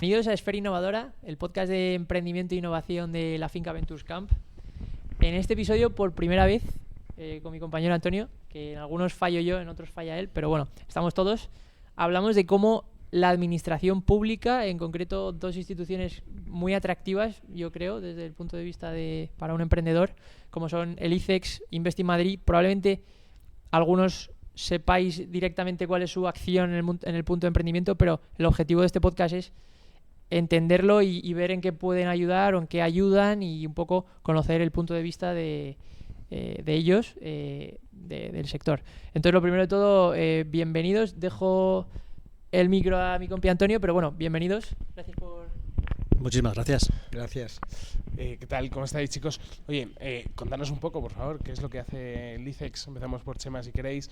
Bienvenidos a Esfera Innovadora, el podcast de emprendimiento e innovación de la finca Ventures Camp. En este episodio, por primera vez, con mi compañero Antonio, que en algunos fallo yo, en otros falla él, pero bueno, estamos todos, hablamos de cómo la administración pública, en concreto dos instituciones muy atractivas, yo creo, desde el punto de vista para un emprendedor, como son el ICEX, Invest Madrid. Probablemente algunos sepáis directamente cuál es su acción en el punto de emprendimiento, pero el objetivo de este podcast es entenderlo y ver en qué pueden ayudar o en qué ayudan y un poco conocer el punto de vista de ellos, del sector. Entonces, lo primero de todo, bienvenidos. Dejo el micro a mi compi Antonio, pero bueno, bienvenidos. Gracias por... Muchísimas gracias. Gracias. ¿Qué tal? ¿Cómo estáis, chicos? Oye, contanos un poco, por favor, qué es lo que hace el ICEX. Empezamos por Chema, si queréis,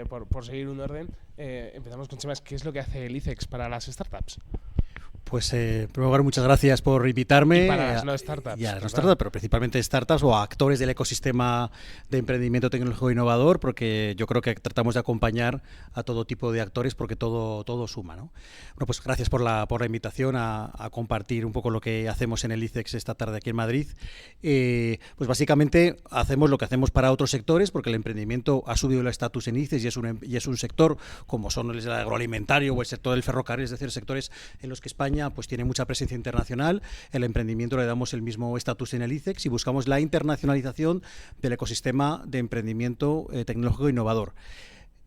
por seguir un orden. Empezamos con Chema. ¿Qué es lo que hace el ICEX para las startups? Pues, en primer lugar, muchas gracias por invitarme. Y para las no startups. Y a las no startups, pero principalmente startups o actores del ecosistema de emprendimiento tecnológico innovador, porque yo creo que tratamos de acompañar a todo tipo de actores porque todo suma, ¿no? Bueno, pues gracias por la invitación a compartir un poco lo que hacemos en el ICEX esta tarde aquí en Madrid. Pues básicamente hacemos lo que hacemos para otros sectores, porque el emprendimiento ha subido el estatus en ICEX y es un sector como son el agroalimentario o el sector del ferrocarril, es decir, sectores en los que España pues tiene mucha presencia internacional. El emprendimiento le damos el mismo estatus en el ICEX y buscamos la internacionalización del ecosistema de emprendimiento tecnológico innovador.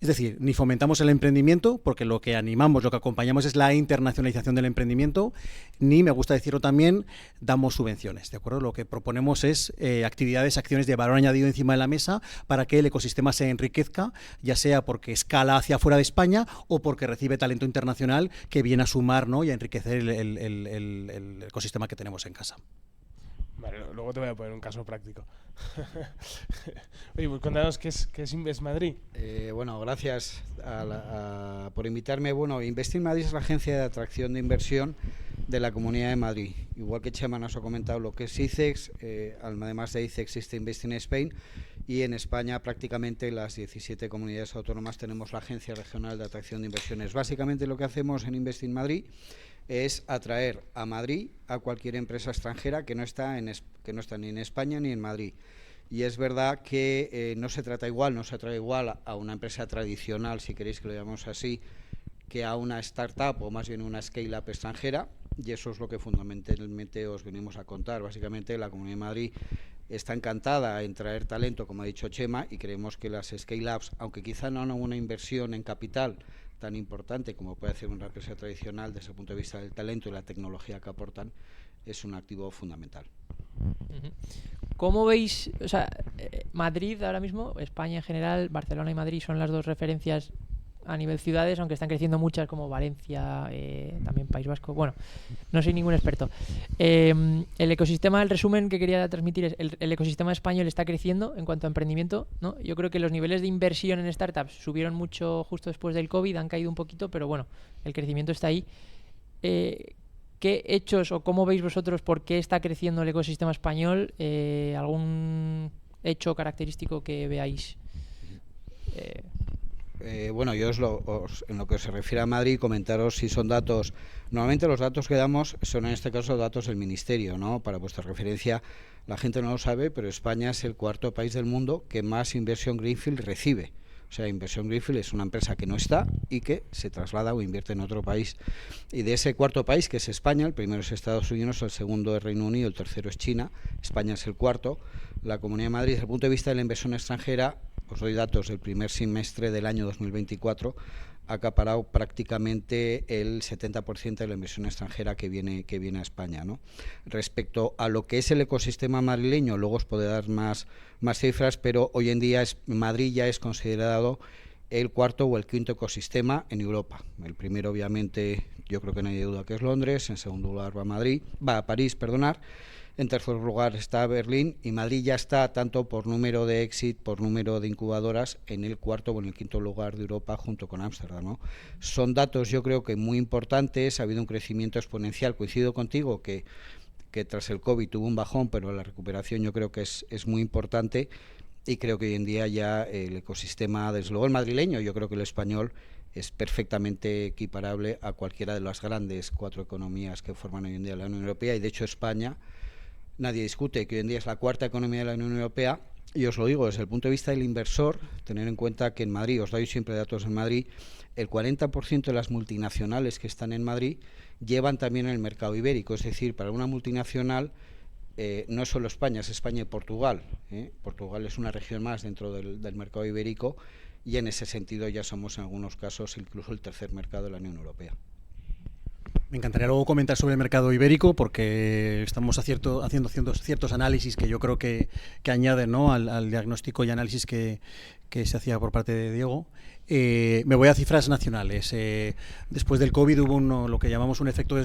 Es decir, ni fomentamos el emprendimiento, porque lo que animamos, lo que acompañamos es la internacionalización del emprendimiento, ni, me gusta decirlo también, damos subvenciones, ¿de acuerdo? Lo que proponemos es acciones de valor añadido encima de la mesa para que el ecosistema se enriquezca, ya sea porque escala hacia fuera de España o porque recibe talento internacional que viene a sumar, ¿no?, y a enriquecer el ecosistema que tenemos en casa. Vale, luego te voy a poner un caso práctico. Oye, pues cuéntanos qué es Invest Madrid. Bueno, gracias por invitarme. Bueno, Invest Madrid es la agencia de atracción de inversión de la Comunidad de Madrid. Igual que Chema nos ha comentado lo que es ICEX, además de ICEX existe Invest in Spain, y en España prácticamente las 17 comunidades autónomas tenemos la agencia regional de atracción de inversiones. Básicamente lo que hacemos en Invest in Madrid es atraer a Madrid a cualquier empresa extranjera que no está ni en España ni en Madrid. Y es verdad que no se atrae igual a una empresa tradicional, si queréis que lo llamemos así, que a una startup o más bien una scale-up extranjera, y eso es lo que fundamentalmente os venimos a contar. Básicamente la Comunidad de Madrid está encantada en traer talento, como ha dicho Chema, y creemos que las scale-ups, aunque quizá no hagan una inversión en capital tan importante como puede hacer una empresa tradicional, desde el punto de vista del talento y la tecnología que aportan, es un activo fundamental. ¿Cómo veis, Madrid ahora mismo, España en general, Barcelona y Madrid son las dos referencias a nivel ciudades, aunque están creciendo muchas como Valencia, también País Vasco? Bueno, no soy ningún experto. El ecosistema, el resumen que quería transmitir es el ecosistema español está creciendo en cuanto a emprendimiento, ¿no? Yo creo que los niveles de inversión en startups subieron mucho justo después del COVID, han caído un poquito, pero bueno, el crecimiento está ahí. ¿Qué hechos o cómo veis vosotros por qué está creciendo el ecosistema español? ¿Algún hecho característico que veáis? Bueno, yo en lo que se refiere a Madrid, comentaros si son datos. Normalmente los datos que damos son en este caso datos del Ministerio, ¿no? Para vuestra referencia, la gente no lo sabe, pero España es el cuarto país del mundo que más inversión greenfield recibe. O sea, inversión greenfield es una empresa que no está y que se traslada o invierte en otro país. Y de ese cuarto país, que es España, el primero es Estados Unidos, el segundo es Reino Unido, el tercero es China, España es el cuarto. La Comunidad de Madrid, desde el punto de vista de la inversión extranjera, os doy datos del primer semestre del año 2024, ha acaparado prácticamente el 70% de la inversión extranjera que viene a España, ¿no? Respecto a lo que es el ecosistema madrileño, luego os puedo dar más cifras, pero hoy en día Madrid ya es considerado el cuarto o el quinto ecosistema en Europa. El primero, obviamente, yo creo que nadie duda que es Londres. En segundo lugar va a París. En tercer lugar está Berlín, y Madrid ya está, tanto por número de exit, por número de incubadoras, en el cuarto o en el quinto lugar de Europa junto con Ámsterdam, ¿no? Son datos, yo creo que muy importantes. Ha habido un crecimiento exponencial. Coincido contigo que tras el COVID tuvo un bajón, pero la recuperación yo creo que es muy importante, y creo que hoy en día ya el ecosistema, desde luego el madrileño, yo creo que el español es perfectamente equiparable a cualquiera de las grandes 4 economías que forman hoy en día la Unión Europea, y de hecho España, nadie discute que hoy en día es la 4ª economía de la Unión Europea, y os lo digo desde el punto de vista del inversor, tener en cuenta que en Madrid, os doy siempre datos en Madrid, el 40% de las multinacionales que están en Madrid llevan también el mercado ibérico, es decir, para una multinacional no es solo España, es España y Portugal. Portugal es una región más dentro del mercado ibérico, y en ese sentido ya somos en algunos casos incluso el 3er mercado de la Unión Europea. Me encantaría luego comentar sobre el mercado ibérico, porque estamos haciendo ciertos análisis que yo creo que añaden, ¿no?, al diagnóstico y análisis que se hacía por parte de Diego. Me voy a cifras nacionales. Después del COVID hubo lo que llamamos un efecto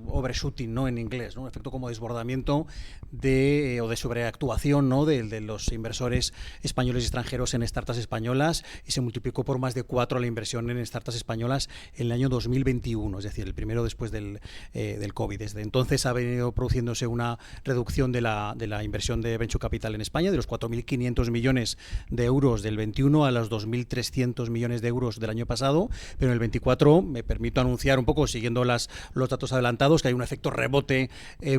overshooting, ¿no?, en inglés, ¿no?, un efecto como desbordamiento o de sobreactuación, ¿no?, de los inversores españoles y extranjeros en startups españolas, y se multiplicó por más de 4 la inversión en startups españolas en el año 2021, es decir, el primero después del COVID. Desde entonces ha venido produciéndose una reducción de la inversión de Venture Capital en España, de los 4.500 millones de euros del 21 a los 2.300 millones de euros del año pasado, pero en el 24 me permito anunciar un poco, siguiendo los datos adelantados, que hay un efecto rebote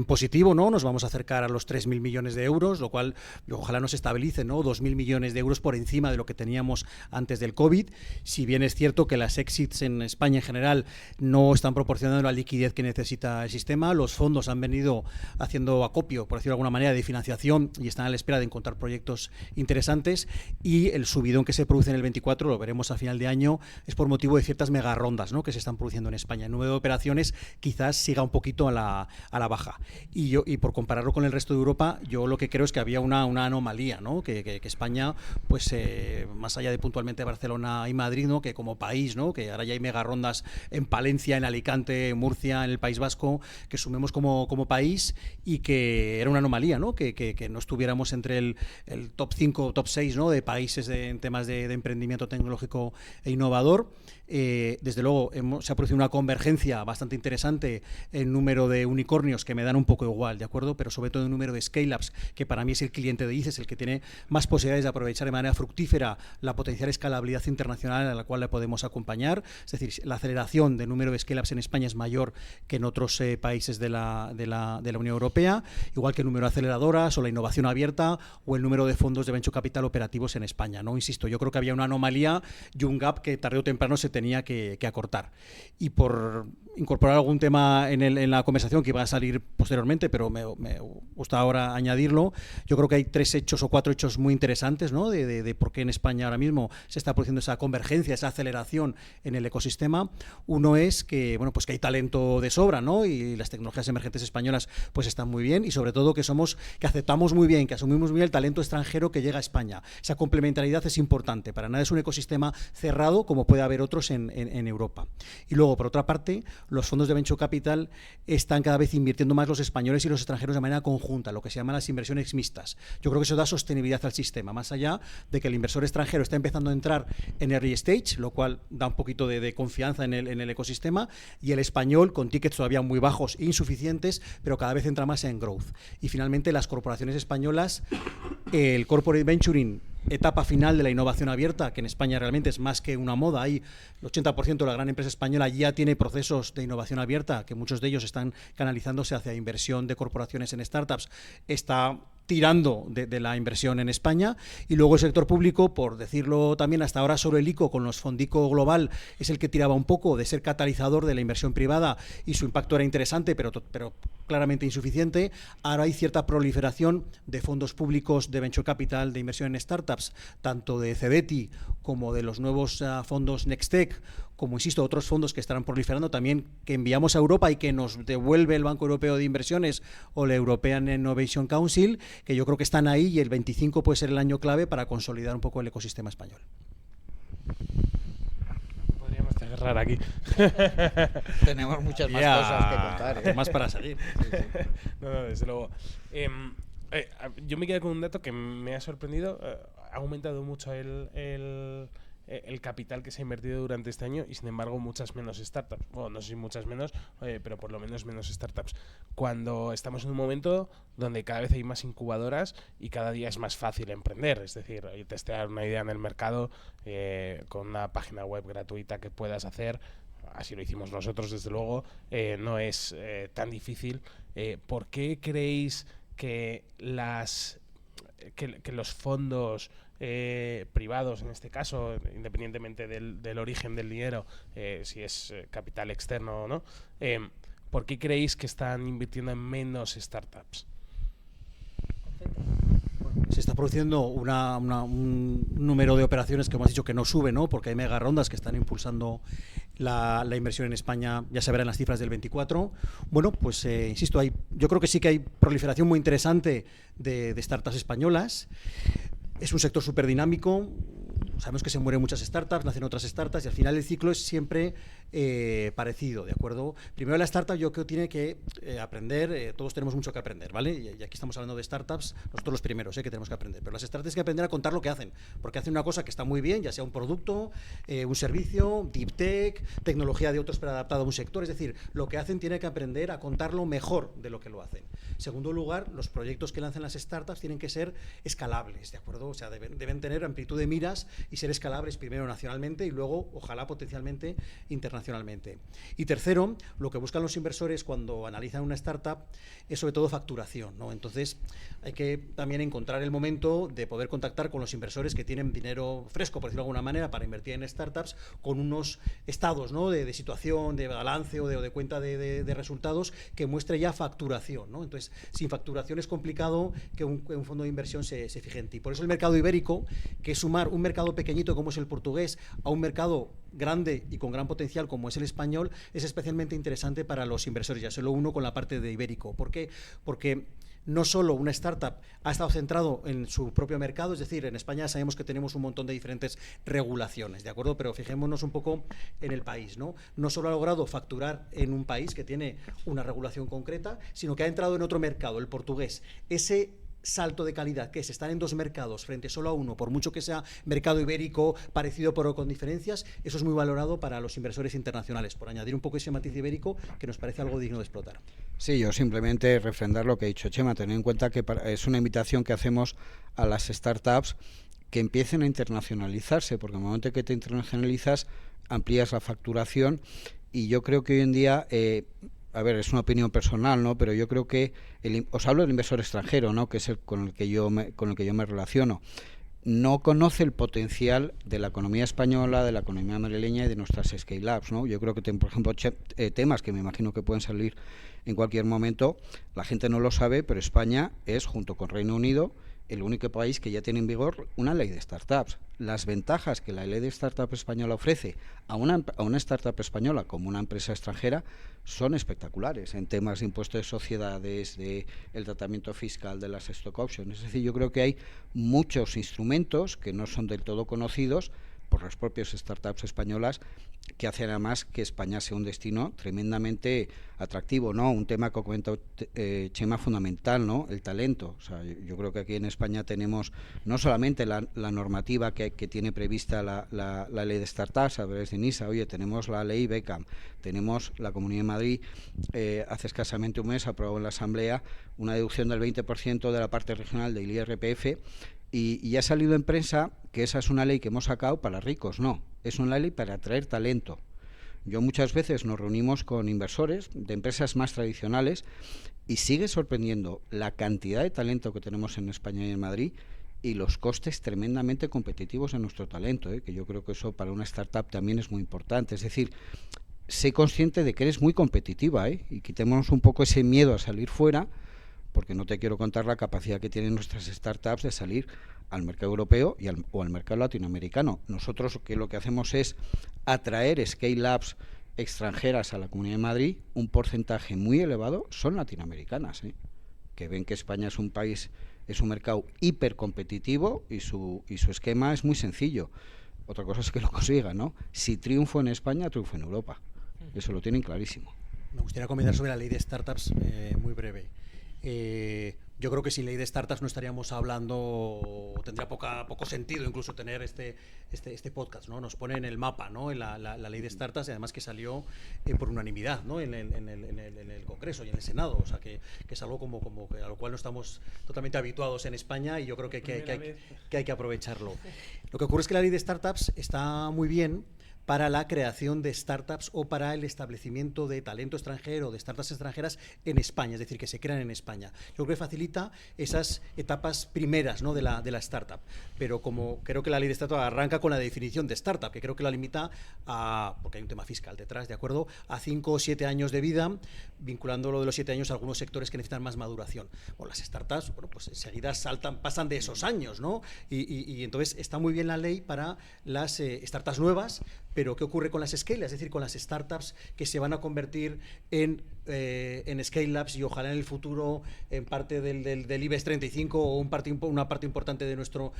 positivo, ¿no? Nos vamos a acercar a los 3.000 millones de euros, lo cual ojalá nos estabilice, ¿no? 2.000 millones de euros por encima de lo que teníamos antes del COVID. Si bien es cierto que las exits en España en general no están proporcionando la liquidez que necesita el sistema, los fondos han venido haciendo acopio, por decirlo de alguna manera, de financiación, y están a la espera de encontrar proyectos interesantes, y el subidón que se produce en el 24, lo veremos a final de año, es por motivo de ciertas mega rondas, ¿no?, que se están produciendo en España. El número de operaciones quizás siga un poquito a la baja. Y por compararlo con el resto de Europa, yo lo que creo es que había una anomalía, ¿no?, que España, pues más allá de puntualmente Barcelona y Madrid, ¿no?, que como país, ¿no?, que ahora ya hay mega rondas en Palencia, en Alicante, en Murcia, en el País Vasco, que sumemos como país, y que era una anomalía, ¿no?, que no estuviéramos entre el top 5 o top 6, ¿no?, de países en temas de emprendimiento tecnológico e innovador. Desde luego se ha producido una convergencia bastante interesante en número de unicornios, que me dan un poco igual, ¿de acuerdo? Pero sobre todo en número de scale-ups, que para mí es el cliente de ICES, el que tiene más posibilidades de aprovechar de manera fructífera la potencial escalabilidad internacional a la cual le podemos acompañar. Es decir, la aceleración del número de scale-ups en España es mayor que en otros países de la Unión Europea, igual que el número de aceleradoras o la innovación abierta o el número de fondos de venture capital operativos en España, ¿no? Insisto, yo creo que había una anomalía y un gap que tarde o temprano se tenía que acortar. Y por incorporar algún tema en la conversación que iba a salir posteriormente, pero me gusta ahora añadirlo, yo creo que hay 3 hechos o 4 hechos muy interesantes, ¿no?, de por qué en España ahora mismo se está produciendo esa convergencia, esa aceleración en el ecosistema. Uno es que, bueno, pues que hay talento de sobra, ¿no?, y las tecnologías emergentes españolas pues están muy bien, y sobre todo que aceptamos muy bien, que asumimos muy bien el talento extranjero que llega a España. Esa complementariedad es importante. Para nada es un ecosistema cerrado como puede haber otros en Europa. Y luego, por otra parte, los fondos de Venture Capital están cada vez invirtiendo más los españoles y los extranjeros de manera conjunta, lo que se llaman las inversiones mixtas. Yo creo que eso da sostenibilidad al sistema, más allá de que el inversor extranjero está empezando a entrar en early stage, lo cual da un poquito de confianza en el ecosistema, y el español con tickets todavía muy bajos e insuficientes, pero cada vez entra más en growth. Y finalmente, las corporaciones españolas, el corporate venturing, etapa final de la innovación abierta, que en España realmente es más que una moda. Hay el 80% de la gran empresa española ya tiene procesos de innovación abierta, que muchos de ellos están canalizándose hacia inversión de corporaciones en startups. Está tirando de la inversión en España. Y luego el sector público, por decirlo también hasta ahora solo el ICO con los Fondico Global es el que tiraba un poco de ser catalizador de la inversión privada, y su impacto era interesante, pero claramente insuficiente. Ahora hay cierta proliferación de fondos públicos de venture capital, de inversión en startups, tanto de Cebeti como de los nuevos fondos Nextech, como, insisto, otros fondos que estarán proliferando también, que enviamos a Europa y que nos devuelve el Banco Europeo de Inversiones o la European Innovation Council, que yo creo que están ahí, y el 25 puede ser el año clave para consolidar un poco el ecosistema español. Podríamos cerrar aquí. Tenemos muchas más cosas que contar. Más para seguir. Sí. No, desde luego. Yo me quedé con un dato que me ha sorprendido. Ha aumentado mucho el el capital que se ha invertido durante este año y sin embargo muchas menos startups. Bueno, no sé si muchas menos, pero por lo menos startups. Cuando estamos en un momento donde cada vez hay más incubadoras y cada día es más fácil emprender, es decir, testear una idea en el mercado con una página web gratuita que puedas hacer. Así lo hicimos nosotros, desde luego, no es tan difícil. ¿Por qué creéis que los fondos privados, en este caso, independientemente del origen del dinero, si es capital externo o no, ¿por qué creéis que están invirtiendo en menos startups? Se está produciendo un número de operaciones que hemos dicho que no sube, ¿no? Porque hay mega rondas que están impulsando la inversión en España, ya se verán las cifras del 24. Bueno, pues insisto, yo creo que sí que hay proliferación muy interesante de startups españolas. Es un sector súper dinámico. Sabemos que se mueren muchas startups, nacen otras startups y al final el ciclo es siempre parecido, ¿de acuerdo? Primero la startup yo creo que tiene que aprender, todos tenemos mucho que aprender, ¿vale? Y aquí estamos hablando de startups, nosotros los primeros que tenemos que aprender, pero las startups tienen que aprender a contar lo que hacen, porque hacen una cosa que está muy bien, ya sea un producto, un servicio, deep tech, tecnología de otros pero adaptada a un sector, es decir, lo que hacen tiene que aprender a contarlo mejor de lo que lo hacen. En segundo lugar, los proyectos que lanzan las startups tienen que ser escalables, ¿de acuerdo? O sea, deben tener amplitud de miras y ser escalables primero nacionalmente y luego, ojalá, potencialmente internacionalmente. Y tercero, lo que buscan los inversores cuando analizan una startup es sobre todo facturación, ¿no? Entonces, hay que también encontrar el momento de poder contactar con los inversores que tienen dinero fresco, por decirlo de alguna manera, para invertir en startups con unos estados, ¿no? de situación, de balance o de cuenta de resultados que muestre ya facturación, ¿no? Entonces, sin facturación es complicado que un fondo de inversión se fije en ti. Por eso el mercado ibérico, que es sumar un mercado pequeñito como es el portugués a un mercado grande y con gran potencial como es el español, es especialmente interesante para los inversores, ya solo uno con la parte de ibérico. ¿Por qué? Porque no solo una startup ha estado centrado en su propio mercado, es decir, en España sabemos que tenemos un montón de diferentes regulaciones, ¿de acuerdo? Pero fijémonos un poco en el país, ¿no? No solo ha logrado facturar en un país que tiene una regulación concreta, sino que ha entrado en otro mercado, el portugués. Ese salto de calidad, que es estar en dos mercados frente solo a uno, por mucho que sea mercado ibérico, parecido pero con diferencias, eso es muy valorado para los inversores internacionales, por añadir un poco ese matiz ibérico que nos parece algo digno de explotar. Sí, yo simplemente refrendar lo que ha dicho Chema, tener en cuenta que es una invitación que hacemos a las startups que empiecen a internacionalizarse, porque en el momento que te internacionalizas amplías la facturación y yo creo que hoy en día a ver, es una opinión personal, ¿no? Pero yo creo que os hablo del inversor extranjero, ¿no? Que es el con el que yo me relaciono. No conoce el potencial de la economía española, de la economía madrileña y de nuestras scale-ups, ¿no? Yo creo que, por ejemplo, temas que me imagino que pueden salir en cualquier momento, la gente no lo sabe, pero España es, junto con Reino Unido, el único país que ya tiene en vigor una ley de startups. Las ventajas que la ley de startup española ofrece a una startup española como una empresa extranjera son espectaculares en temas de impuestos de sociedades, de el tratamiento fiscal, de las stock options. Es decir, yo creo que hay muchos instrumentos que no son del todo conocidos por las propias startups españolas que hacen además que España sea un destino tremendamente atractivo, ¿no? Un tema que ha comentado Chema fundamental, ¿no? El talento. O sea, yo creo que aquí en España tenemos no solamente la normativa que tiene prevista la ley de startups a través de NISA, oye, tenemos la ley Beckham, tenemos la Comunidad de Madrid, hace escasamente un mes aprobó en la Asamblea una deducción del 20% de la parte regional del IRPF. Y ha salido en prensa que esa es una ley que hemos sacado para ricos. No, es una ley para atraer talento. Yo muchas veces nos reunimos con inversores de empresas más tradicionales y sigue sorprendiendo la cantidad de talento que tenemos en España y en Madrid y los costes tremendamente competitivos de nuestro talento, que yo creo que eso para una startup también es muy importante. Es decir, sé consciente de que eres muy competitiva y quitémonos un poco ese miedo a salir fuera, porque no te quiero contar la capacidad que tienen nuestras startups de salir al mercado europeo o al mercado latinoamericano. Nosotros lo que hacemos es atraer scale-ups extranjeras a la Comunidad de Madrid, un porcentaje muy elevado son latinoamericanas, que ven que España es un país, es un mercado hipercompetitivo y su esquema es muy sencillo. Otra cosa es que lo consigan, ¿no? Si triunfo en España, triunfo en Europa. Eso lo tienen clarísimo. Me gustaría comentar sobre la ley de startups muy breve. Yo creo que sin ley de startups no estaríamos hablando, tendría poco sentido incluso tener este podcast, ¿no? Nos pone en el mapa, ¿no? En la ley de startups, y además que salió por unanimidad, ¿no? En el Congreso y en el Senado, o sea que es algo como que a lo cual no estamos totalmente habituados en España, y yo creo que hay que aprovecharlo. Lo que ocurre es que la ley de startups está muy bien para la creación de startups o para el establecimiento de talento extranjero, de startups extranjeras en España, es decir, que se crean en España. Yo creo que facilita esas etapas primeras, ¿no? de la startup. Pero como creo que la ley de startup arranca con la definición de startup, que creo que la limita a, porque hay un tema fiscal detrás, ¿de acuerdo?, a 5 o 7 años de vida, vinculando lo de los 7 años a algunos sectores que necesitan más maduración. Bueno, las startups, bueno, pues enseguida pasan de esos años, ¿no? Y entonces está muy bien la ley para las startups nuevas. Pero ¿qué ocurre con las scale-ups? Es decir, con las startups que se van a convertir en scale-ups y ojalá en el futuro en parte del IBEX 35 o una parte importante de nuestro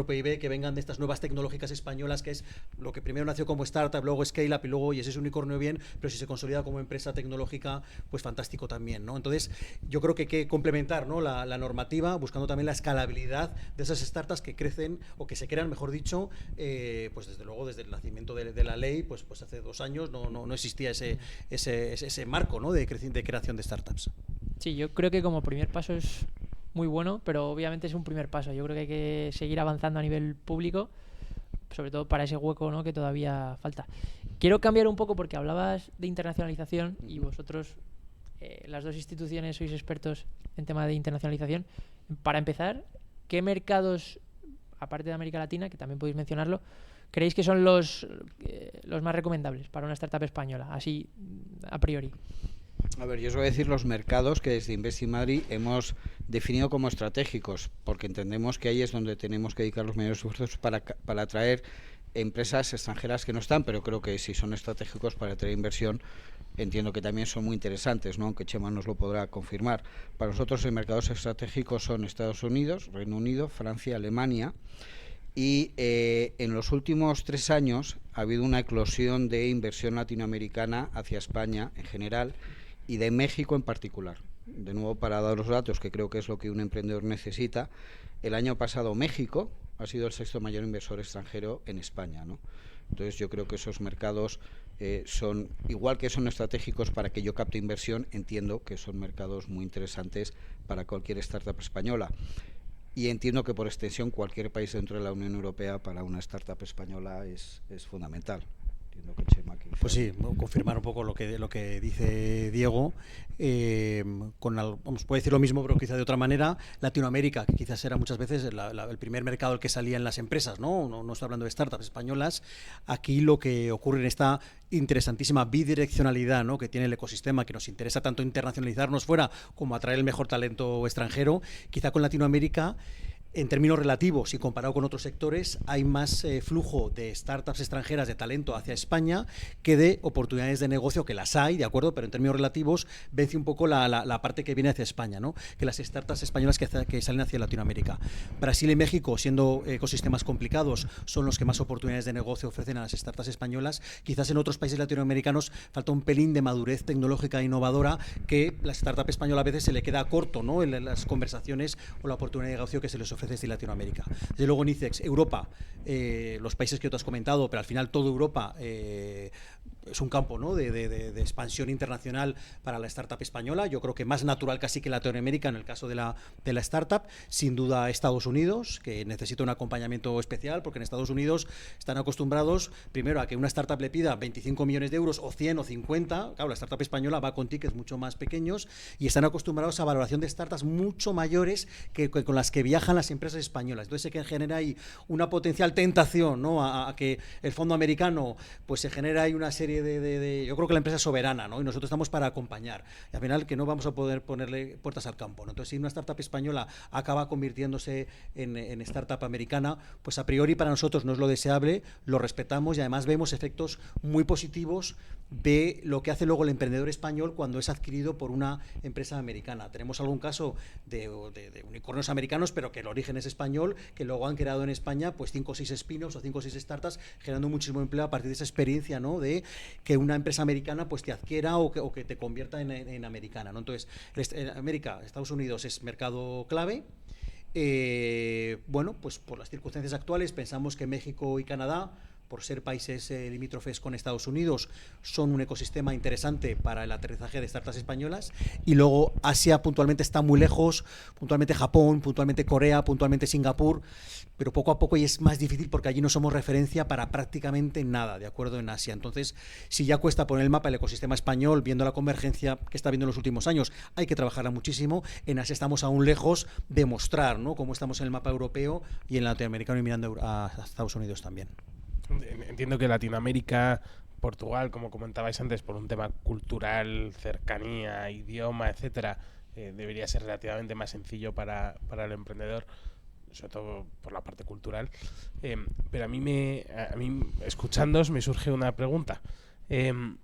PIB, que vengan de estas nuevas tecnológicas españolas, que es lo que primero nació como startup, luego scale-up y luego, y ese es unicornio bien, pero si se consolida como empresa tecnológica, pues fantástico también, ¿no? Entonces, yo creo que hay que complementar, ¿no?, la normativa, buscando también la escalabilidad de esas startups que crecen o que se crean, mejor dicho, pues desde luego desde el nacimiento de la ley, pues hace 2 años no existía ese marco, ¿no?, de creación de startups. Sí, yo creo que como primer paso es muy bueno, pero obviamente es un primer paso. Yo creo que hay que seguir avanzando a nivel público, sobre todo para ese hueco, ¿no?, que todavía falta. Quiero cambiar un poco porque hablabas de internacionalización y vosotros, las dos instituciones, sois expertos en tema de internacionalización. Para empezar, ¿qué mercados, aparte de América Latina, que también podéis mencionarlo, creéis que son los más recomendables para una startup española, así a priori? A ver, yo os voy a decir los mercados que desde Invest in Madrid hemos definido como estratégicos, porque entendemos que ahí es donde tenemos que dedicar los mayores esfuerzos para atraer empresas extranjeras que no están, pero creo que si son estratégicos para atraer inversión, entiendo que también son muy interesantes, ¿no?, aunque Chema nos lo podrá confirmar. Para nosotros los mercados estratégicos son Estados Unidos, Reino Unido, Francia, Alemania. Y en los últimos 3 años ha habido una eclosión de inversión latinoamericana hacia España en general y de México en particular. De nuevo, para dar los datos, que creo que es lo que un emprendedor necesita, el año pasado México ha sido el 6º mayor inversor extranjero en España, ¿no? Entonces yo creo que esos mercados son, igual que son estratégicos para que yo capte inversión, entiendo que son mercados muy interesantes para cualquier startup española. Y entiendo que por extensión cualquier país dentro de la Unión Europea para una startup española es fundamental. Entiendo que Chema, pues sí, confirmar un poco lo que dice Diego. Puede decir lo mismo, pero quizá de otra manera. Latinoamérica, que quizás era muchas veces el primer mercado al que salían las empresas, no estoy hablando de startups españolas. Aquí lo que ocurre en esta interesantísima bidireccionalidad, ¿no?, que tiene el ecosistema, que nos interesa tanto internacionalizarnos fuera como atraer el mejor talento extranjero, quizá con Latinoamérica, en términos relativos y comparado con otros sectores, hay más flujo de startups extranjeras de talento hacia España que de oportunidades de negocio, que las hay, de acuerdo, pero en términos relativos vence un poco la parte que viene hacia España, ¿no?, que las startups españolas que salen hacia Latinoamérica. Brasil y México, siendo ecosistemas complicados, son los que más oportunidades de negocio ofrecen a las startups españolas. Quizás en otros países latinoamericanos falta un pelín de madurez tecnológica e innovadora que la startup española a veces se le queda corto, ¿no?, en las conversaciones o la oportunidad de negocio que se les ofrece desde Latinoamérica. Desde luego en ICEX, Europa, los países que tú has comentado, pero al final toda Europa es un campo, ¿no?, de expansión internacional para la startup española. Yo creo que más natural casi que Latinoamérica en el caso de la startup. Sin duda Estados Unidos, que necesita un acompañamiento especial, porque en Estados Unidos están acostumbrados primero a que una startup le pida 25 millones de euros o 100 o 50. Claro, la startup española va con tickets mucho más pequeños y están acostumbrados a valoración de startups mucho mayores que con las que viajan las empresas españolas. Entonces se genera ahí una potencial tentación, ¿no?, a que el fondo americano pues se genera ahí una serie yo creo que la empresa es soberana, ¿no?, y nosotros estamos para acompañar. Y al final que no vamos a poder ponerle puertas al campo, ¿no? Entonces si una startup española acaba convirtiéndose en startup americana, pues a priori para nosotros no es lo deseable, lo respetamos y además vemos efectos muy positivos de lo que hace luego el emprendedor español cuando es adquirido por una empresa americana. Tenemos algún caso de unicornios americanos, pero que el origen es español, que luego han creado en España pues 5 o 6 spin-offs o 5 o 6 startups, generando muchísimo empleo a partir de esa experiencia, ¿no?, de que una empresa americana pues te adquiera o que te convierta en americana, ¿no? Entonces, en América, Estados Unidos es mercado clave. Bueno, pues por las circunstancias actuales pensamos que México y Canadá, por ser países limítrofes con Estados Unidos, son un ecosistema interesante para el aterrizaje de startups españolas. Y luego Asia puntualmente está muy lejos, puntualmente Japón, puntualmente Corea, puntualmente Singapur, pero poco a poco y es más difícil porque allí no somos referencia para prácticamente nada, ¿de acuerdo? En Asia. Entonces, si ya cuesta poner el mapa el ecosistema español, viendo la convergencia que está viendo en los últimos años, hay que trabajarla muchísimo. En Asia estamos aún lejos de mostrar, ¿no?, cómo estamos en el mapa europeo y en el latinoamericano y mirando a Estados Unidos también. Entiendo que Latinoamérica, Portugal, como comentabais antes, por un tema cultural, cercanía, idioma, etcétera, debería ser relativamente más sencillo para el emprendedor, sobre todo por la parte cultural. Pero a mí, escuchándoos, me surge una pregunta. ¿Qué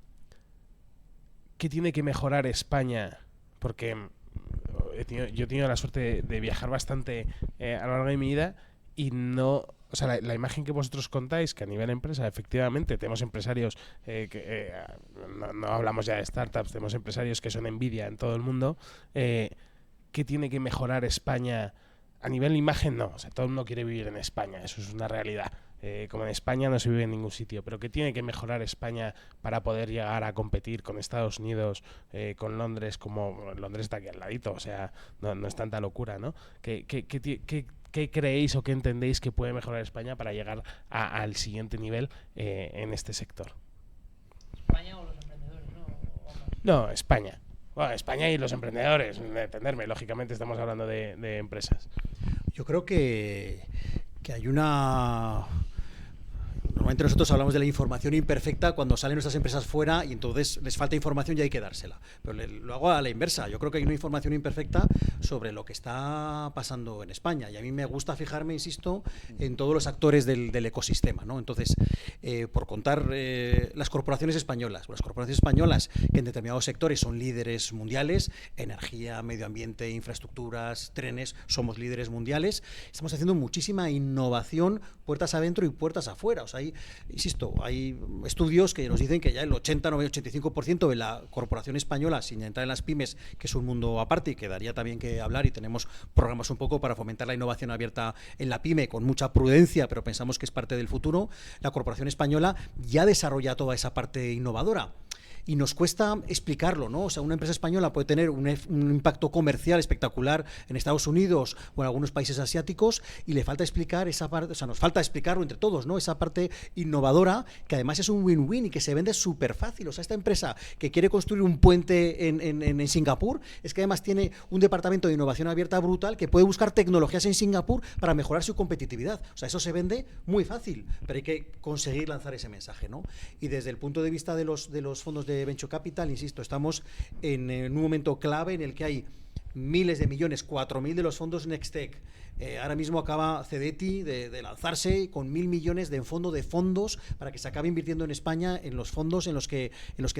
tiene que mejorar España? Porque yo he tenido la suerte de viajar bastante a lo largo de mi vida y no... O sea, la imagen que vosotros contáis, que a nivel empresa, efectivamente, tenemos empresarios, no hablamos ya de startups, tenemos empresarios que son envidia en todo el mundo. ¿Qué tiene que mejorar España? A nivel imagen, no. O sea, todo el mundo quiere vivir en España, eso es una realidad. Como en España no se vive en ningún sitio. Pero ¿qué tiene que mejorar España para poder llegar a competir con Estados Unidos, con Londres, como Londres está aquí al ladito? O sea, no es tanta locura, ¿no? ¿Qué creéis o qué entendéis que puede mejorar España para llegar al siguiente nivel en este sector? ¿España o los emprendedores, no? No, España. Bueno, España y los emprendedores, entenderme. Lógicamente estamos hablando de empresas. Yo creo que hay una... Normalmente nosotros hablamos de la información imperfecta cuando salen nuestras empresas fuera y entonces les falta información y hay que dársela. Pero lo hago a la inversa. Yo creo que hay una información imperfecta sobre lo que está pasando en España. Y a mí me gusta fijarme, insisto, en todos los actores del ecosistema, ¿no? Entonces, por contar las corporaciones españolas. Las corporaciones españolas que en determinados sectores son líderes mundiales, energía, medio ambiente, infraestructuras, trenes, somos líderes mundiales. Estamos haciendo muchísima innovación puertas adentro y puertas afuera. O sea, insisto, hay estudios que nos dicen que ya el 80, 90, 85% de la corporación española, sin entrar en las pymes, que es un mundo aparte y que daría también que hablar, y tenemos programas un poco para fomentar la innovación abierta en la pyme con mucha prudencia, pero pensamos que es parte del futuro. La corporación española ya desarrolla toda esa parte innovadora. Y nos cuesta explicarlo, ¿no? O sea, una empresa española puede tener un impacto comercial espectacular en Estados Unidos o en algunos países asiáticos y le falta explicar esa parte, o sea, nos falta explicarlo entre todos, ¿no? Esa parte innovadora que además es un win-win y que se vende súper fácil. O sea, esta empresa que quiere construir un puente en Singapur es que además tiene un departamento de innovación abierta brutal que puede buscar tecnologías en Singapur para mejorar su competitividad. O sea, eso se vende muy fácil, pero hay que conseguir lanzar ese mensaje, ¿no? Y desde el punto de vista de los fondos de Venture Capital, insisto, estamos en un momento clave en el que hay miles de millones, 4.000 de los fondos Nextech. Ahora mismo acaba Cedeti de lanzarse con 1.000 millones de fondo de fondos para que se acabe invirtiendo en España en los fondos en los que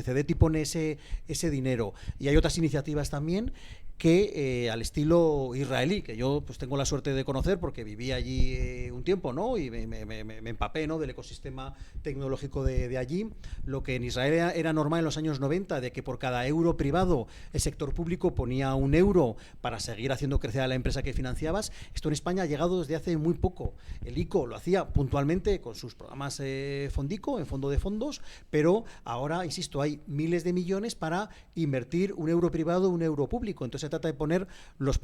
Cedeti pone ese dinero. Y hay otras iniciativas también que al estilo israelí, que yo pues tengo la suerte de conocer porque viví allí un tiempo, ¿no? Y me empapé, ¿no?, del ecosistema tecnológico de allí. Lo que en Israel era normal en los años 90, de que por cada euro privado el sector público ponía un euro para seguir haciendo crecer a la empresa que financiabas. Esto en España ha llegado desde hace muy poco. El ICO lo hacía puntualmente con sus programas Fondico, en fondo de fondos, pero ahora, insisto, hay miles de millones para invertir un euro privado, un euro público. Entonces se trata de poner los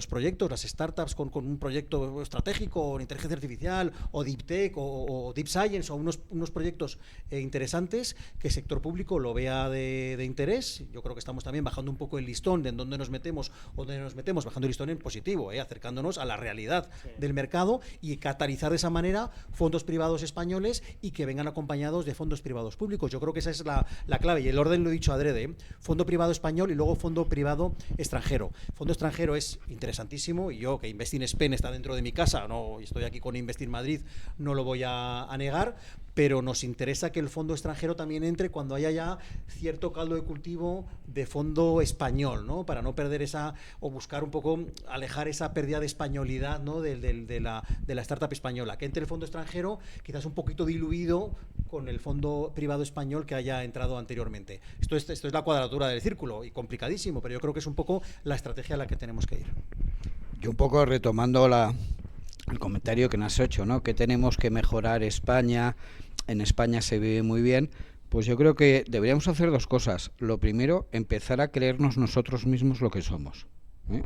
proyectos, las startups con un proyecto estratégico, en inteligencia artificial, o Deep Tech, o Deep Science, o unos proyectos interesantes que el sector público lo vea de interés. Yo creo que estamos también bajando un poco el listón de en dónde nos metemos, bajando el listón en positivo, acercándonos a la realidad del mercado y catalizar de esa manera fondos privados españoles y que vengan acompañados de fondos privados públicos. Yo creo que esa es la clave, y el orden lo he dicho adrede, fondo privado español y luego fondo privado extranjero. Fondo extranjero es interesantísimo, y yo, que Invest in Spain está dentro de mi casa, no estoy aquí con Invest in Madrid, no lo voy a negar, pero nos interesa que el fondo extranjero también entre cuando haya ya cierto caldo de cultivo de fondo español, ¿no? Para no perder esa, o buscar un poco alejar esa pérdida de españolidad, ¿no? de la startup española, que entre el fondo extranjero quizás un poquito diluido con el fondo privado español que haya entrado anteriormente. Esto es la cuadratura del círculo y complicadísimo, pero yo creo que es un poco la estrategia a la que tenemos que ir. Yo un poco retomando el comentario que nos has hecho, ¿no? Que tenemos que mejorar España, en España se vive muy bien, pues yo creo que deberíamos hacer dos cosas. Lo primero, empezar a creernos nosotros mismos lo que somos.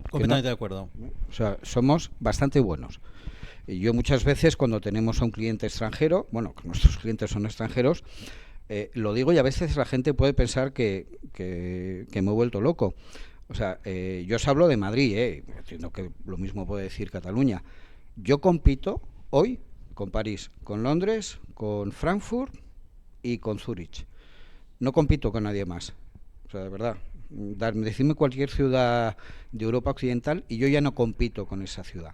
Completamente de acuerdo. O sea, somos bastante buenos. Y yo muchas veces cuando tenemos a un cliente extranjero, bueno, que nuestros clientes son extranjeros, lo digo y a veces la gente puede pensar que me he vuelto loco. O sea, yo os hablo de Madrid, entiendo que lo mismo puede decir Cataluña. Yo compito hoy con París, con Londres, con Frankfurt y con Zúrich. No compito con nadie más. O sea, de verdad. Decidme cualquier ciudad de Europa Occidental y yo ya no compito con esa ciudad.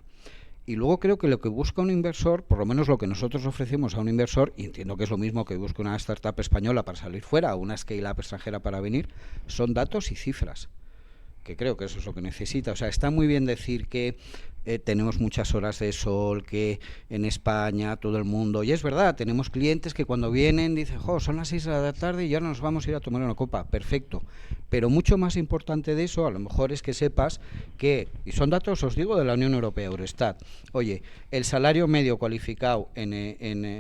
Y luego creo que lo que busca un inversor, por lo menos lo que nosotros ofrecemos a un inversor, y entiendo que es lo mismo que busca una startup española para salir fuera o una scale-up extranjera para venir, son datos y cifras. Que creo que eso es lo que necesita. O sea, está muy bien decir que tenemos muchas horas de sol, que en España todo el mundo, y es verdad, tenemos clientes que cuando vienen dicen, son las 6 de la tarde y ahora nos vamos a ir a tomar una copa, perfecto, pero mucho más importante de eso a lo mejor es que sepas que, y son datos, os digo, de la Unión Europea, Eurostat, oye, el salario medio cualificado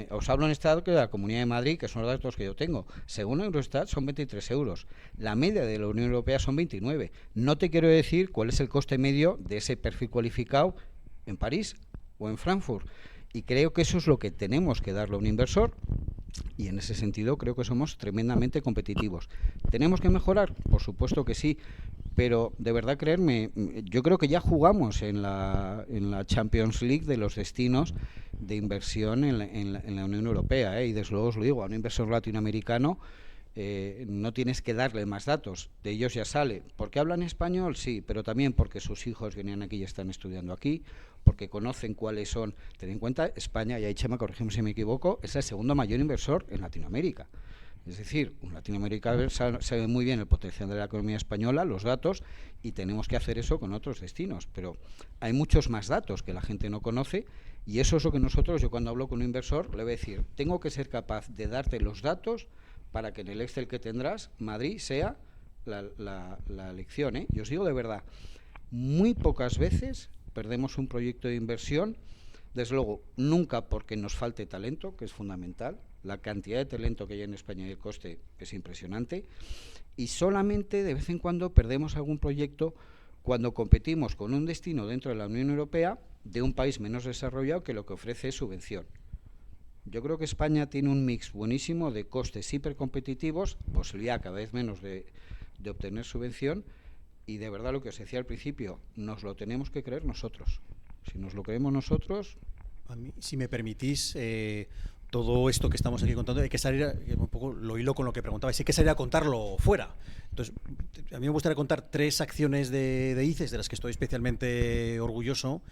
os hablo en Estado que de la Comunidad de Madrid, que son los datos que yo tengo, según Eurostat son 23 euros, la media de la Unión Europea son 29, no te quiero decir cuál es el coste medio de ese perfil cualificado en París o en Frankfurt, y creo que eso es lo que tenemos que darle a un inversor, y en ese sentido creo que somos tremendamente competitivos. ¿Tenemos que mejorar? Por supuesto que sí, pero de verdad creerme, yo creo que ya jugamos en la Champions League de los destinos de inversión en la Unión Europea, y desde luego os lo digo, a un inversor latinoamericano no tienes que darle más datos, de ellos ya sale. ¿Porque hablan español? Sí, pero también porque sus hijos venían aquí y están estudiando aquí, porque conocen cuáles son. Ten en cuenta, España, y ahí Chema, corrígeme si me equivoco, es el segundo mayor inversor en Latinoamérica. Es decir, un latinoamericano sabe muy bien el potencial de la economía española, los datos, y tenemos que hacer eso con otros destinos. Pero hay muchos más datos que la gente no conoce, y eso es lo que nosotros, yo cuando hablo con un inversor, le voy a decir, tengo que ser capaz de darte los datos para que en el Excel que tendrás, Madrid sea la elección. Y os digo de verdad, muy pocas veces perdemos un proyecto de inversión, desde luego, nunca porque nos falte talento, que es fundamental, la cantidad de talento que hay en España y el coste es impresionante, y solamente de vez en cuando perdemos algún proyecto cuando competimos con un destino dentro de la Unión Europea de un país menos desarrollado que lo que ofrece es subvención. Yo creo que España tiene un mix buenísimo de costes hipercompetitivos, posibilidad cada vez menos de obtener subvención, y de verdad lo que os decía al principio, nos lo tenemos que creer nosotros. Si nos lo creemos nosotros... A mí, si me permitís, todo esto que estamos aquí contando, hay que salir, un poco lo hilo con lo que preguntabais, hay que salir a contarlo fuera. Entonces, a mí me gustaría contar 3 acciones de ICES de las que estoy especialmente orgulloso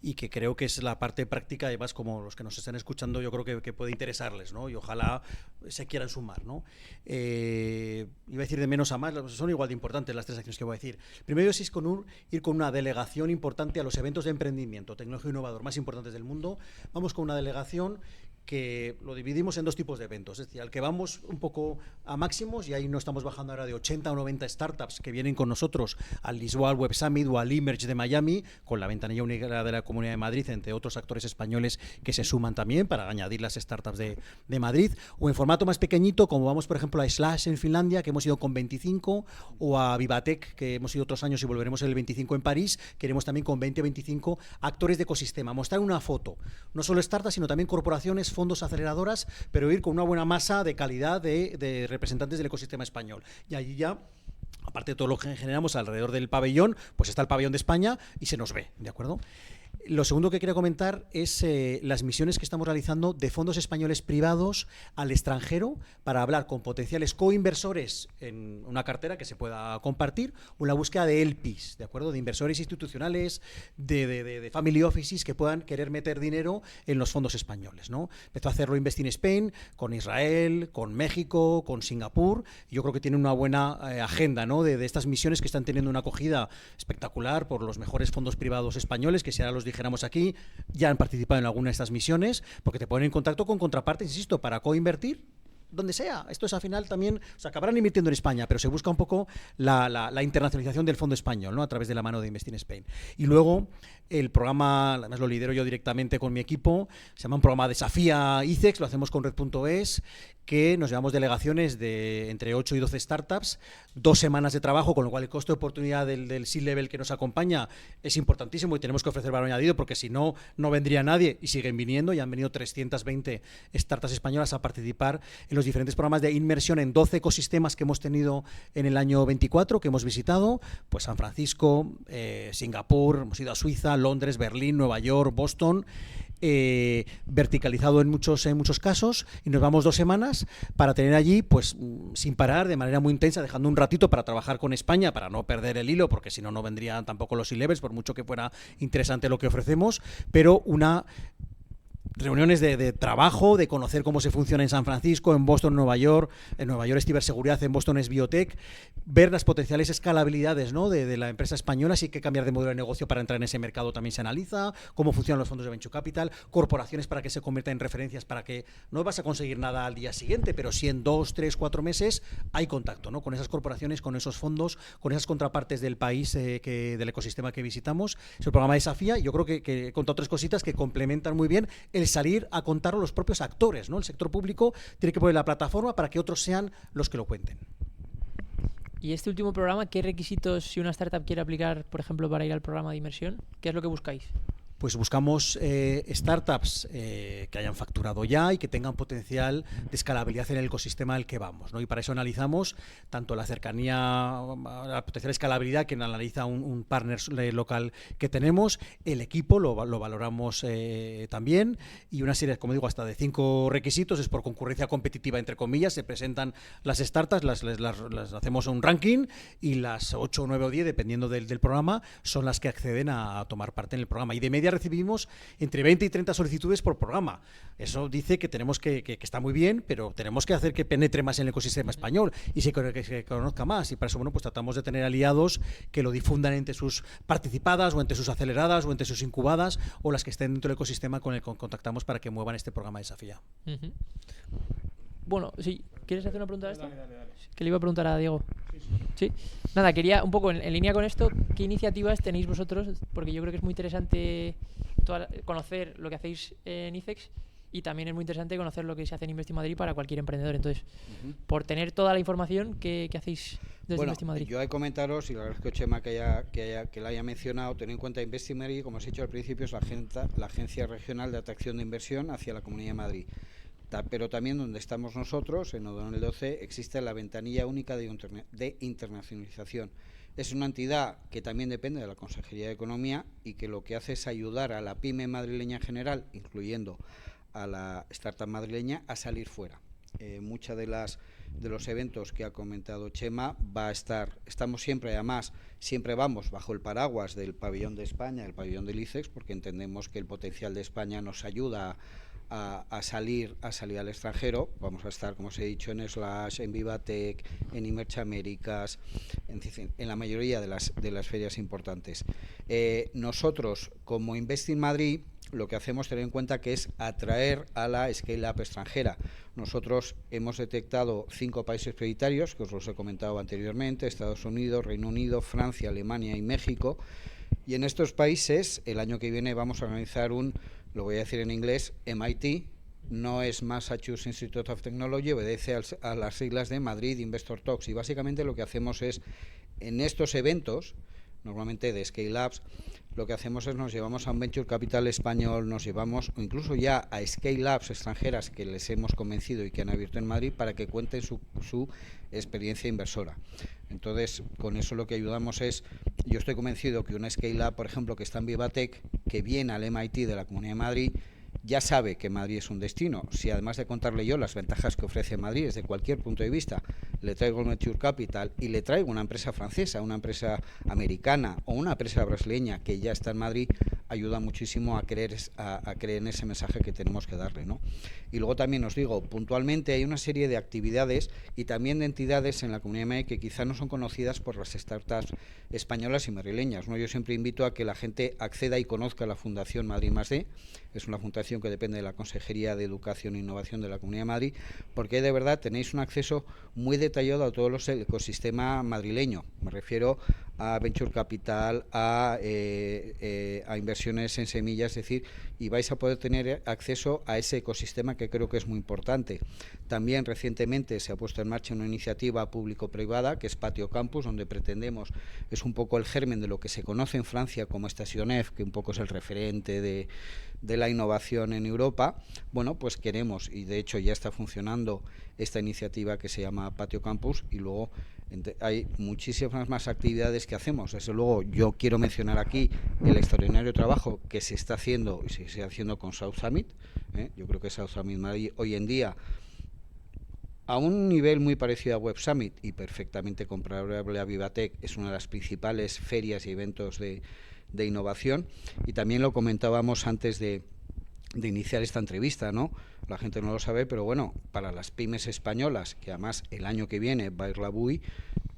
y que creo que es la parte práctica, además, como los que nos están escuchando, yo creo que puede interesarles, ¿no? Y ojalá se quieran sumar, ¿no? Iba a decir de menos a más, son igual de importantes las 3 acciones que voy a decir. Primero es ir con una delegación importante a los eventos de emprendimiento tecnológico innovador más importantes del mundo. Vamos con una delegación que lo dividimos en 2 tipos de eventos, es decir, al que vamos un poco a máximos, y ahí no estamos bajando ahora de 80 o 90 startups que vienen con nosotros al Lisboa Web Summit o al Emerge de Miami, con la ventanilla única de la Comunidad de Madrid, entre otros actores españoles que se suman también para añadir las startups de Madrid, o en formato más pequeñito, como vamos por ejemplo a Slash en Finlandia, que hemos ido con 25, o a Vivatech, que hemos ido otros años y volveremos el 25 en París, queremos también con 20 o 25 actores de ecosistema, mostrar una foto, no solo startups, sino también corporaciones, fondos, aceleradoras, pero ir con una buena masa de calidad de representantes del ecosistema español. Y allí ya, aparte de todo lo que generamos alrededor del pabellón, pues está el pabellón de España y se nos ve, ¿de acuerdo? Lo segundo que quería comentar es las misiones que estamos realizando de fondos españoles privados al extranjero para hablar con potenciales coinversores en una cartera que se pueda compartir, o la búsqueda de LPs, ¿de acuerdo? De inversores institucionales, de family offices que puedan querer meter dinero en los fondos españoles, ¿no? Empezó a hacerlo Invest in Spain con Israel, con México, con Singapur. Yo creo que tiene una buena agenda, ¿no? de estas misiones que están teniendo una acogida espectacular por los mejores fondos privados españoles, que si ahora los dijéramos aquí, ya han participado en alguna de estas misiones, porque te ponen en contacto con contrapartes, insisto, para coinvertir donde sea. Esto es al final también, o sea, acabarán invirtiendo en España, pero se busca un poco la internacionalización del fondo español, ¿no? A través de la mano de Invest in Spain. Y luego el programa, además lo lidero yo directamente con mi equipo, se llama un programa Desafía ICEX, lo hacemos con Red.es, que nos llevamos delegaciones de entre 8 y 12 startups, 2 semanas de trabajo, con lo cual el costo de oportunidad del C-Level que nos acompaña es importantísimo y tenemos que ofrecer valor añadido, porque si no, no vendría nadie, y siguen viniendo, y han venido 320 startups españolas a participar en los diferentes programas de inmersión en 12 ecosistemas que hemos tenido en el año 24, que hemos visitado, pues San Francisco, Singapur, hemos ido a Suiza, Londres, Berlín, Nueva York, Boston, verticalizado en muchos casos, y nos vamos 2 semanas para tener allí, pues sin parar, de manera muy intensa, dejando un ratito para trabajar con España, para no perder el hilo, porque si no, no vendrían tampoco los C-Levels, por mucho que fuera interesante lo que ofrecemos, pero reuniones de trabajo, de conocer cómo se funciona en San Francisco, en Boston, Nueva York. En Nueva York es ciberseguridad, en Boston es biotech. Ver las potenciales escalabilidades, ¿no? de la empresa española, si hay que cambiar de modelo de negocio para entrar en ese mercado también se analiza, cómo funcionan los fondos de Venture Capital, corporaciones para que se conviertan en referencias, para que no vas a conseguir nada al día siguiente, pero sí en 2, 3, 4 meses hay contacto, ¿no? Con esas corporaciones, con esos fondos, con esas contrapartes del país, del ecosistema que visitamos. Es el programa Desafía, y yo creo que he contado 3 cositas que complementan muy bien el salir a contarlo los propios actores, ¿no? El sector público tiene que poner la plataforma para que otros sean los que lo cuenten. Y este último programa, ¿qué requisitos, si una startup quiere aplicar, por ejemplo, para ir al programa de inmersión, qué es lo que buscáis? Pues buscamos startups que hayan facturado ya y que tengan potencial de escalabilidad en el ecosistema al que vamos, ¿no? Y para eso analizamos tanto la cercanía, la potencial escalabilidad que analiza un partner local que tenemos, el equipo lo valoramos también, y una serie, como digo, hasta de 5 requisitos. Es por concurrencia competitiva, entre comillas, se presentan las startups, las hacemos un ranking, y las 8, 9 o 10, dependiendo del programa, son las que acceden a tomar parte en el programa. Y de media recibimos entre 20 y 30 solicitudes por programa. Eso dice que tenemos que está muy bien, pero tenemos que hacer que penetre más en el ecosistema español y que se conozca más. Y para eso, bueno, pues tratamos de tener aliados que lo difundan entre sus participadas, o entre sus aceleradas, o entre sus incubadas, o las que estén dentro del ecosistema con el que contactamos para que muevan este programa de Desafía. Uh-huh. Bueno, sí, ¿quieres hacer una pregunta a esto? Dale. Que le iba a preguntar a Diego. Sí. Nada, quería un poco en línea con esto, ¿qué iniciativas tenéis vosotros? Porque yo creo que es muy interesante conocer lo que hacéis en ICEX, y también es muy interesante conocer lo que se hace en Invest in Madrid para cualquier emprendedor. Entonces, por tener toda la información, ¿qué hacéis desde Invest in Madrid? Yo hay que comentaros, y le agradezco a Chema que la haya mencionado. Tener en cuenta Invest in Madrid, como os he dicho al principio, es la agencia regional de atracción de inversión hacia la Comunidad de Madrid. Pero también donde estamos nosotros, en O'Donnell 12, existe la ventanilla única de internacionalización. Es una entidad que también depende de la Consejería de Economía, y que lo que hace es ayudar a la pyme madrileña en general, incluyendo a la startup madrileña, a salir fuera. Muchas de los eventos que ha comentado Chema va a estar, estamos siempre, además, siempre vamos bajo el paraguas del pabellón de España, el pabellón del ICEX, porque entendemos que el potencial de España nos ayuda a salir al extranjero. Vamos a estar, como os he dicho, en Slash, en Vivatech, en Emerge Américas, en la mayoría de las ferias importantes. Nosotros, como Invest in Madrid, lo que hacemos, tener en cuenta que es atraer a la scale-up extranjera. Nosotros hemos detectado 5 países prioritarios, que os los he comentado anteriormente: Estados Unidos, Reino Unido, Francia, Alemania y México. Y en estos países, el año que viene vamos a organizar lo voy a decir en inglés, MIT, no es Massachusetts Institute of Technology, obedece a las siglas de Madrid Investor Talks. Y básicamente lo que hacemos es, en estos eventos, normalmente de Scale Ups, lo que hacemos es nos llevamos a un Venture Capital español, nos llevamos o incluso ya a Scale Ups extranjeras que les hemos convencido y que han abierto en Madrid para que cuenten su experiencia inversora. Entonces, con eso lo que ayudamos es, yo estoy convencido que una Scale Up, por ejemplo, que está en Vivatech, que viene al MIT de la Comunidad de Madrid, ya sabe que Madrid es un destino. Si además de contarle yo las ventajas que ofrece Madrid desde cualquier punto de vista, le traigo el Venture Capital y le traigo una empresa francesa, una empresa americana o una empresa brasileña que ya está en Madrid, ayuda muchísimo a creer en ese mensaje que tenemos que darle, ¿no? Y luego también os digo, puntualmente hay una serie de actividades y también de entidades en la Comunidad de Madrid que quizá no son conocidas por las startups españolas y madrileñas, ¿no? Yo siempre invito a que la gente acceda y conozca la Fundación Madrid +D, es una fundación que depende de la Consejería de Educación e Innovación de la Comunidad de Madrid, porque de verdad tenéis un acceso muy detallado a todo el ecosistema madrileño. Me refiero a Venture Capital, a inversiones en semillas, es decir, y vais a poder tener acceso a ese ecosistema que creo que es muy importante. También recientemente se ha puesto en marcha una iniciativa público-privada que es Patio Campus, donde pretendemos, es un poco el germen de lo que se conoce en Francia como Station F, que un poco es el referente de la innovación en Europa. Bueno, pues queremos, y de hecho ya está funcionando esta iniciativa que se llama Patio Campus, y luego hay muchísimas más actividades que hacemos. Desde luego yo quiero mencionar aquí el extraordinario trabajo que se está haciendo y se está haciendo con South Summit. Yo creo que South Summit Madrid hoy en día, a un nivel muy parecido a Web Summit y perfectamente comparable a Vivatech, es una de las principales ferias y eventos de innovación. Y también lo comentábamos antes de iniciar esta entrevista, ¿no? La gente no lo sabe, pero bueno, para las pymes españolas, que además el año que viene va a ir la BUI,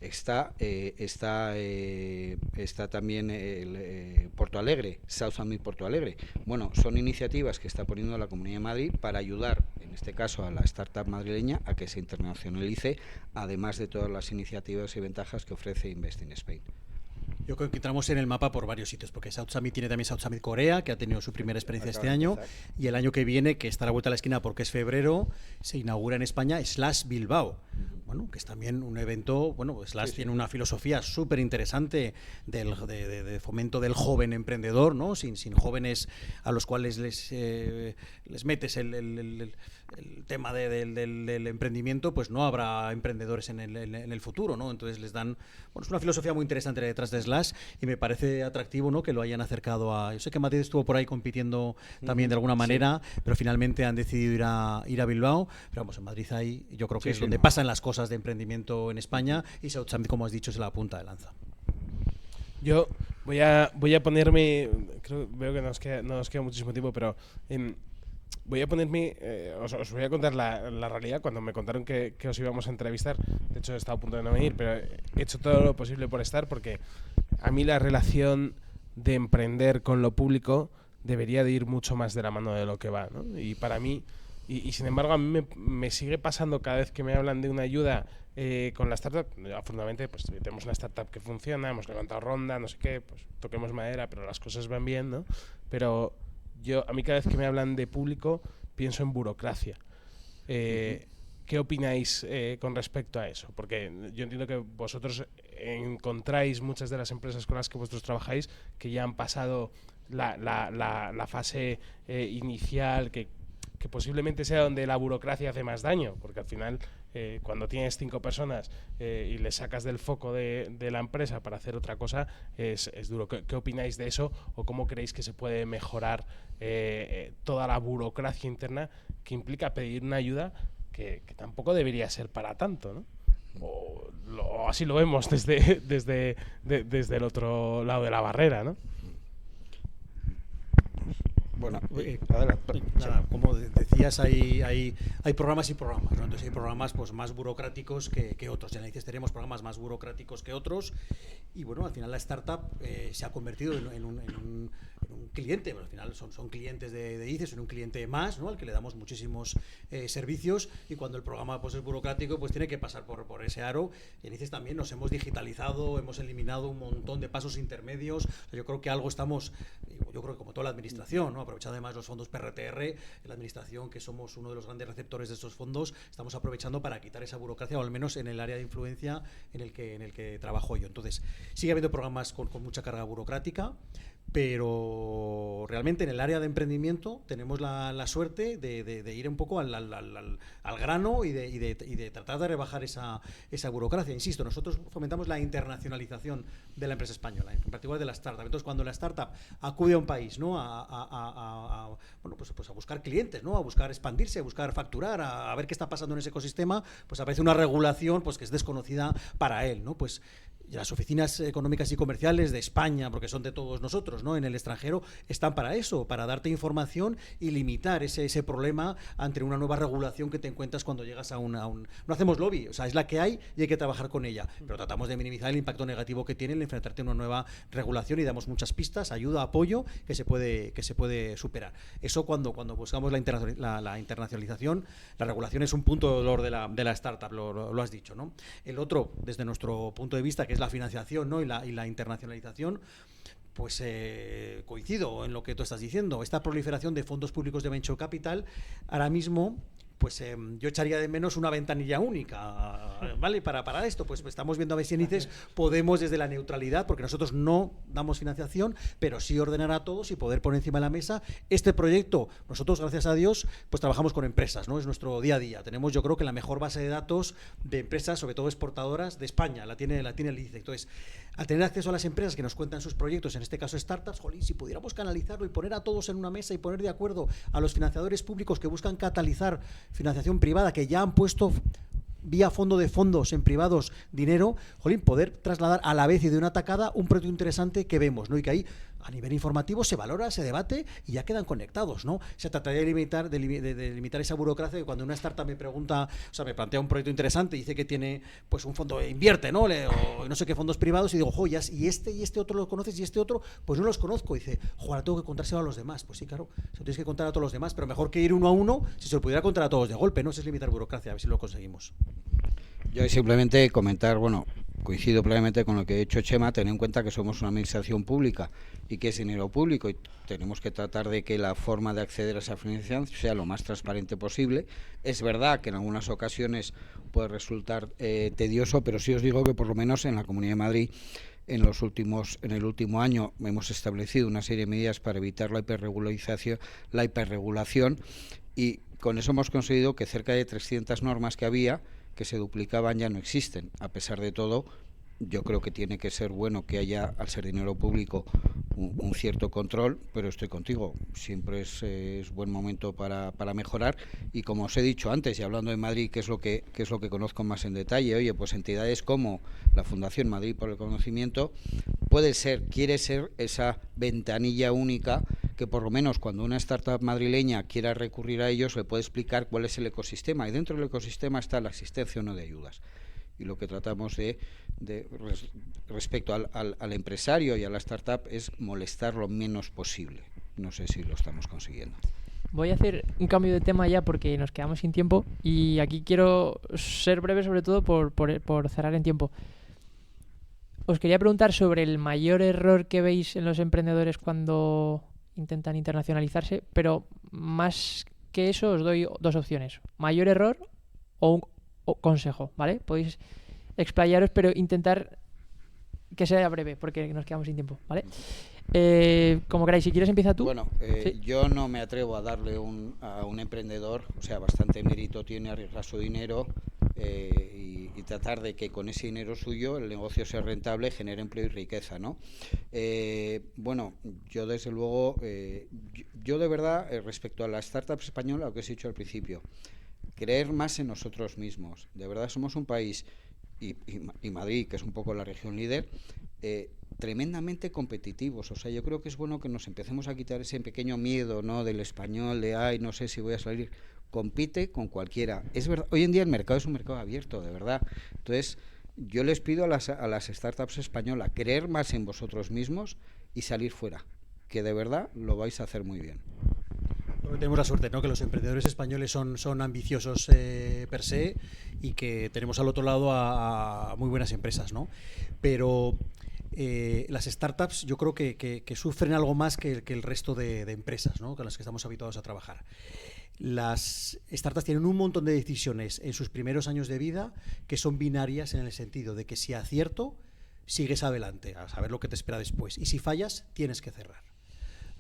está también Porto Alegre, South Summit Porto Alegre. Bueno, son iniciativas que está poniendo la Comunidad de Madrid para ayudar, en este caso a la startup madrileña, a que se internacionalice, además de todas las iniciativas y ventajas que ofrece Invest in Spain. Yo creo que entramos en el mapa por varios sitios, porque South Summit tiene también South Summit Corea, que ha tenido su primera experiencia este año, y el año que viene, que está a la vuelta de la esquina porque es febrero, se inaugura en España Slash Bilbao. Bueno, que es también un evento, bueno, Slash tiene una filosofía súper interesante de fomento del joven emprendedor, ¿no? Sin jóvenes a los cuales les metes el tema del emprendimiento, pues no habrá emprendedores en el futuro, ¿no? Entonces les dan, bueno, es una filosofía muy interesante detrás de Slash y me parece atractivo, ¿no?, que lo hayan acercado a... Yo sé que Madrid estuvo por ahí compitiendo también de alguna manera, pero finalmente han decidido ir a Bilbao, pero vamos, en Madrid hay, yo creo que es donde pasan las cosas de emprendimiento en España, y South Summit, como has dicho, es la punta de lanza. Yo voy a ponerme, veo que no nos queda muchísimo tiempo, pero voy a ponerme, os voy a contar la realidad. Cuando me contaron que os íbamos a entrevistar, de hecho he estado a punto de no venir, pero he hecho todo lo posible por estar, porque a mí la relación de emprender con lo público debería de ir mucho más de la mano de lo que va, ¿no? Y para mí, y sin embargo a mí me sigue pasando cada vez que me hablan de una ayuda con la startup. Afortunadamente pues tenemos una startup que funciona, hemos levantado ronda, no sé qué, pues toquemos madera, pero las cosas van bien, ¿no? Pero a mí cada vez que me hablan de público pienso en burocracia. ¿Qué opináis con respecto a eso? Porque yo entiendo que vosotros encontráis muchas de las empresas con las que vosotros trabajáis que ya han pasado la fase inicial, que posiblemente sea donde la burocracia hace más daño, porque al final cuando tienes 5 personas y les sacas del foco de la empresa para hacer otra cosa, es duro. ¿Qué opináis de eso, o cómo creéis que se puede mejorar toda la burocracia interna que implica pedir una ayuda que tampoco debería ser para tanto, ¿no? O así lo vemos desde el otro lado de la barrera, ¿no? Bueno, nada, como decías, hay programas y programas, ¿no? Entonces hay programas pues más burocráticos que otros. Ya dices, tenemos programas más burocráticos que otros, y bueno, al final la startup se ha convertido en un cliente, pero al final son clientes de ICE, son un cliente más, ¿no? Al que le damos muchísimos servicios, y cuando el programa pues es burocrático, pues tiene que pasar por ese aro. Y en ICE también nos hemos digitalizado, hemos eliminado un montón de pasos intermedios. O sea, yo creo que algo estamos, yo creo que como toda la administración, ¿no? Aprovechando además los fondos PRTR, la administración, que somos uno de los grandes receptores de estos fondos, estamos aprovechando para quitar esa burocracia, o al menos en el área de influencia en el que trabajo yo. Entonces, sigue habiendo programas con mucha carga burocrática, pero realmente en el área de emprendimiento tenemos la suerte de ir un poco al grano y de tratar de rebajar esa burocracia. Insisto, nosotros fomentamos la internacionalización de la empresa española, en particular de la startup. Entonces, cuando la startup acude a un país, ¿no? Bueno, pues a buscar clientes, ¿no? A buscar expandirse, a buscar facturar, a ver qué está pasando en ese ecosistema, pues aparece una regulación pues que es desconocida para él, ¿no? Pues las oficinas económicas y comerciales de España, porque son de todos nosotros, ¿no? En el extranjero, están para eso, para darte información y limitar ese problema ante una nueva regulación que te encuentras cuando llegas a no hacemos lobby, o sea, es la que hay y hay que trabajar con ella, pero tratamos de minimizar el impacto negativo que tiene el enfrentarte a una nueva regulación, y damos muchas pistas, ayuda, apoyo, que se puede superar. Eso cuando buscamos la internacionalización, la regulación es un punto de dolor de la startup, lo has dicho, ¿no? El otro, desde nuestro punto de vista, que es la financiación, ¿no? y la internacionalización, pues coincido en lo que tú estás diciendo. Esta proliferación de fondos públicos de venture capital, ahora mismo, pues yo echaría de menos una ventanilla única, ¿vale? Para esto, pues estamos viendo a ver si en ICES podemos, desde la neutralidad, porque nosotros no damos financiación, pero sí ordenar a todos y poder poner encima de la mesa este proyecto. Nosotros, gracias a Dios, pues trabajamos con empresas, ¿no? Es nuestro día a día. Tenemos, yo creo, que la mejor base de datos de empresas, sobre todo exportadoras, de España, la tiene el ICES. Entonces, al tener acceso a las empresas que nos cuentan sus proyectos, en este caso startups, jolín, si pudiéramos canalizarlo y poner a todos en una mesa y poner de acuerdo a los financiadores públicos que buscan catalizar financiación privada, que ya han puesto vía fondo de fondos en privados dinero, jolín, poder trasladar a la vez y de una tacada un proyecto interesante que vemos, ¿no? Y que ahí a nivel informativo se valora, se debate y ya quedan conectados, ¿no? Se trataría de limitar esa burocracia, que cuando una startup me pregunta, o sea, me plantea un proyecto interesante y dice que tiene pues un fondo, invierte, ¿no? O no sé qué fondos privados, y digo, joyas, y este otro lo conoces, y este otro, pues no los conozco. Y dice, ahora tengo que contárselo a los demás. Pues sí, claro, se lo tienes que contar a todos los demás, pero mejor que ir uno a uno, si se lo pudiera contar a todos de golpe, ¿no? Eso es limitar burocracia, a ver si lo conseguimos. Yo simplemente comentar, bueno, coincido plenamente con lo que ha dicho Chema, tener en cuenta que somos una administración pública y que es dinero público, y tenemos que tratar de que la forma de acceder a esa financiación sea lo más transparente posible. Es verdad que en algunas ocasiones puede resultar tedioso, pero sí os digo que por lo menos en la Comunidad de Madrid en el último año hemos establecido una serie de medidas para evitar la hiperregulación, y con eso hemos conseguido que cerca de 300 normas que había, que se duplicaban, ya no existen. A pesar de todo, yo creo que tiene que ser bueno que haya, al ser dinero público, un cierto control, pero estoy contigo, siempre es buen momento para mejorar. Y como os he dicho antes, y hablando de Madrid, qué es lo que conozco más en detalle, oye, pues entidades como la Fundación Madrid por el Conocimiento quiere ser esa ventanilla única que por lo menos cuando una startup madrileña quiera recurrir a ellos le puede explicar cuál es el ecosistema, y dentro del ecosistema está la asistencia o no de ayudas. Y lo que tratamos respecto al empresario y a la startup es molestar lo menos posible. No sé si lo estamos consiguiendo. Voy a hacer un cambio de tema ya porque nos quedamos sin tiempo, y aquí quiero ser breve, sobre todo por cerrar en tiempo. Os quería preguntar sobre el mayor error que veis en los emprendedores cuando intentan internacionalizarse, pero más que eso os doy dos opciones: mayor error o un consejo, ¿vale? Podéis explayaros, pero intentar que sea breve porque nos quedamos sin tiempo, ¿vale? Como queráis, si quieres empieza tú. Bueno, ¿sí? Yo no me atrevo a darle a un emprendedor, o sea, bastante mérito tiene arriesgar su dinero y tratar de que con ese dinero suyo el negocio sea rentable, genere empleo y riqueza, ¿no? Bueno, yo desde luego, yo de verdad, respecto a la startup española, lo que os he dicho al principio, creer más en nosotros mismos. De verdad somos un país, y Madrid, que es un poco la región líder, tremendamente competitivos. O sea, yo creo que es bueno que nos empecemos a quitar ese pequeño miedo, ¿no?, del español, de ay, no sé si voy a salir. Compite con cualquiera. Es verdad, hoy en día el mercado es un mercado abierto, de verdad. Entonces, yo les pido a las startups españolas creer más en vosotros mismos y salir fuera. que de verdad lo vais a hacer muy bien. Tenemos la suerte, ¿no?, que los emprendedores españoles son ambiciosos per se, y que tenemos al otro lado a muy buenas empresas, ¿no? Pero las startups yo creo que sufren algo más que el resto de empresas, ¿no?, con las que estamos habituados a trabajar. Las startups tienen un montón de decisiones en sus primeros años de vida que son binarias, en el sentido de que si acierto, sigues adelante a saber lo que te espera después, y si fallas, tienes que cerrar.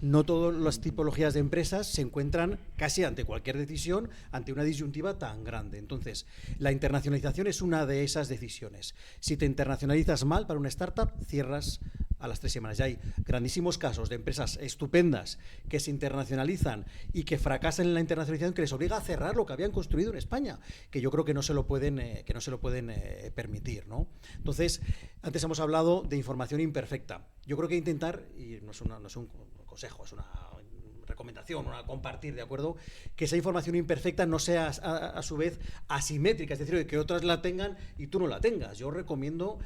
No todas las tipologías de empresas se encuentran casi ante cualquier decisión, ante una disyuntiva tan grande. Entonces, la internacionalización es una de esas decisiones. Si te internacionalizas mal para una startup, cierras a las 3 semanas. Ya hay grandísimos casos de empresas estupendas que se internacionalizan y que fracasan en la internacionalización, que les obliga a cerrar lo que habían construido en España, que yo creo que no se lo pueden permitir, ¿no? Entonces, antes hemos hablado de información imperfecta. Yo creo que intentar, y no es un consejo, es una recomendación, una compartir, ¿de acuerdo?, que esa información imperfecta no sea a su vez asimétrica, es decir, que otras la tengan y tú no la tengas. Yo recomiendo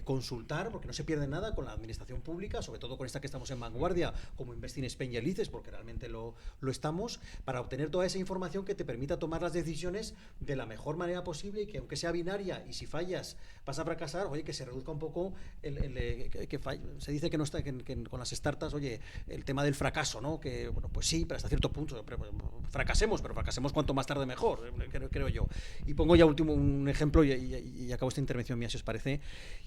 consultar, porque no se pierde nada, con la administración pública, sobre todo con esta que estamos en vanguardia, como Invest in Spain y el ICES, porque realmente lo estamos, para obtener toda esa información que te permita tomar las decisiones de la mejor manera posible, y que aunque sea binaria y si fallas vas a fracasar, oye, que se reduzca un poco se dice que no está que con las startups, oye, el tema del fracaso, ¿no?, que bueno, pues sí, pero hasta cierto punto fracasemos cuanto más tarde mejor, creo yo. Y pongo ya un ejemplo y acabo esta intervención mía, si os parece.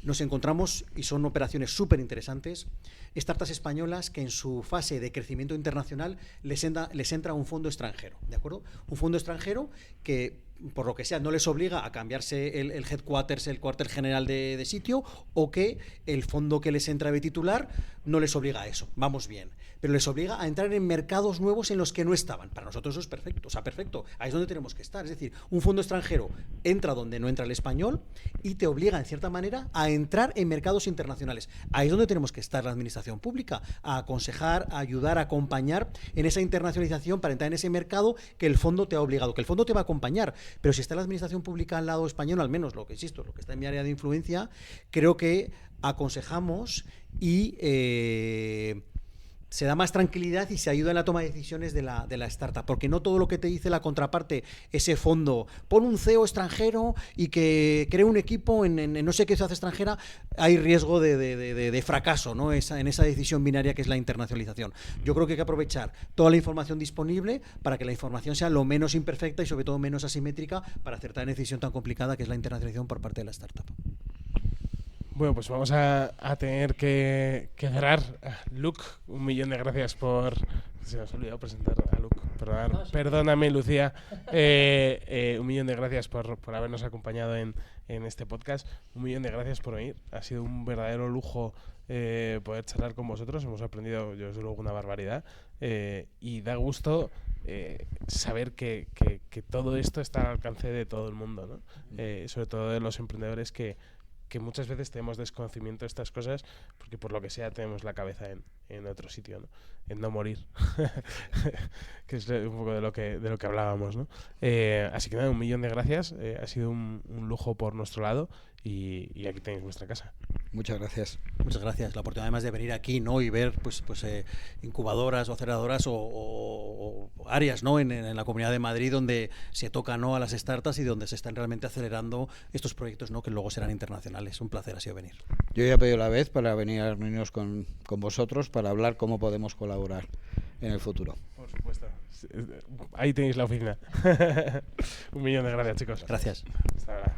Nos encontramos, y son operaciones súper interesantes, startups españolas que en su fase de crecimiento internacional les entra un fondo extranjero, ¿de acuerdo? Un fondo extranjero que, por lo que sea, no les obliga a cambiarse el headquarters, el cuartel general de sitio, o que el fondo que les entra de titular no les obliga a eso. Vamos bien. Pero les obliga a entrar en mercados nuevos en los que no estaban. Para nosotros eso es perfecto. O sea, perfecto. Ahí es donde tenemos que estar. Es decir, un fondo extranjero entra donde no entra el español y te obliga, en cierta manera, a entrar en mercados internacionales. Ahí es donde tenemos que estar la administración pública, a aconsejar, a ayudar, a acompañar en esa internacionalización para entrar en ese mercado que el fondo te ha obligado, que el fondo te va a acompañar. Pero si está la administración pública al lado español, al menos lo que está en mi área de influencia, creo que aconsejamos y se da más tranquilidad y se ayuda en la toma de decisiones de la startup, porque no todo lo que te dice la contraparte, ese fondo, pon un CEO extranjero y que cree un equipo en no sé qué ciudad extranjera, hay riesgo de fracaso, ¿no?, en esa decisión binaria que es la internacionalización. Yo creo que hay que aprovechar toda la información disponible para que la información sea lo menos imperfecta y sobre todo menos asimétrica para acertar en decisión tan complicada que es la internacionalización por parte de la startup. Bueno, pues vamos a tener que cerrar. Luc, 1.000.000 de gracias por... Se nos ha olvidado presentar a Luc. Perdóname, Lucía. 1.000.000 de gracias por habernos acompañado en este podcast. 1.000.000 de gracias por venir. Ha sido un verdadero lujo poder charlar con vosotros. Hemos aprendido, yo desde luego, una barbaridad. Y da gusto saber que todo esto está al alcance de todo el mundo, ¿no? Sobre todo de los emprendedores que muchas veces tenemos desconocimiento de estas cosas porque por lo que sea tenemos la cabeza en otro sitio, ¿no? En no morir, que es un poco de lo que hablábamos, ¿no? Así que nada, 1.000.000 de gracias, ha sido un lujo por nuestro lado y aquí tenéis vuestra casa. Muchas gracias. Muchas gracias. La oportunidad además de venir aquí, ¿no?, y ver pues incubadoras o aceleradoras o áreas, ¿no?, en la Comunidad de Madrid donde se toca, ¿no?, a las startups y donde se están realmente acelerando estos proyectos, ¿no?, que luego serán internacionales. Un placer ha sido venir. Yo ya he pedido la vez para venir a reunirnos con vosotros para hablar cómo podemos colaborar en el futuro. Por supuesto. Ahí tenéis la oficina. 1.000.000 de gracias, chicos. Gracias. Hasta ahora.